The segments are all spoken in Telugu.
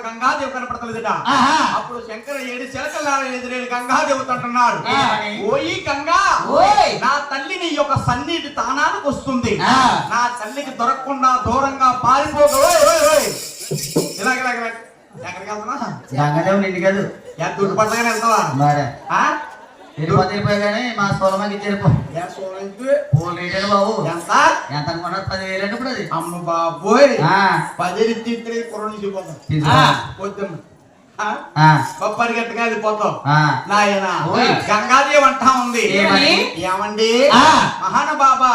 గంగాదేవి కనపడతలేదట. అప్పుడు శంకర ఏడు చిలకలార ఎదురేడు గంగాదేవితో అంటున్నాడు, ఓయి గంగా, నా తల్లిని యొక్క సన్నిధి తానానికి వస్తుంది, నా తల్లికి దొరకకుండా దూరంగా పారిపోగా. ఎక్కడికి వెళ్తున్నా? గంగాదేవుని ఇంటికి కాదు, దుడ్డు పట్టగానే వెళ్తావా? మరి వెళ్ళిపోయి కానీ మా సోలమాకి ఇచ్చారు బాబు. ఎంత ఎంత అనుకున్నారు? 10,000 అంటే ఇప్పుడు అది. అమ్మ బాబోయ్, 10 ఇద్దరు పొద్దున్న పరిగెట్టగా వెళ్ళిపోతాం. నాయన గంగాదేవి అంటా ఉంది, ఏమండి మహానుబాబా,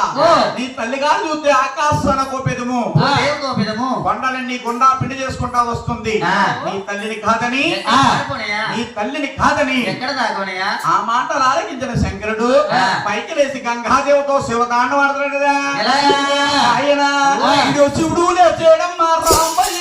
నీ తల్లిగారు చూస్తే ఆకాశాన కోపెదము, కొండలన్నీ గుండా పిండి చేసుకుంటా వస్తుంది. నీ తల్లిని కాదని, నీ తల్లిని కాదని ఆ మాటలు ఆలకించిన శంకరుడు పైకి లేచి గంగాదేవితో శివతాండం ఆడుతున్నాడు కదా. ఆయన శివుడు లేచేయడం మా రామయ్య.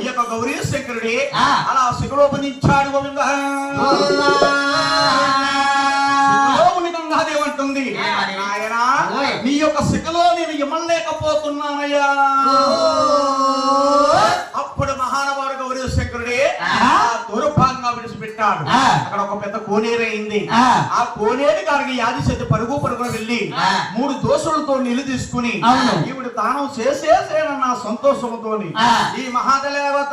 ఈ యొక్క గౌరీ శంకరుడే అలా శిఖలోపనిచ్చాడు. గోవింద గంగాదేవి అంటుంది, ఆయన నీ యొక్క శిఖలో నేను ఇమ్మలేకపోతున్నానయ్యా. అప్పుడు మహానుభావుడు గౌరీ శంకరుడే దూరభాగంగా విడిచిపెట్టాడు. అక్కడ ఒక పెద్ద కోనేరు అయింది. ఆ కోనేరు గారికి యాది చేతి పరుగున వెళ్ళి 3 దోసులతో నీళ్లు తీసుకుని ఈవిడ తానం చేసేసేనన్న సంతోషంతో ఈ మహాదేవత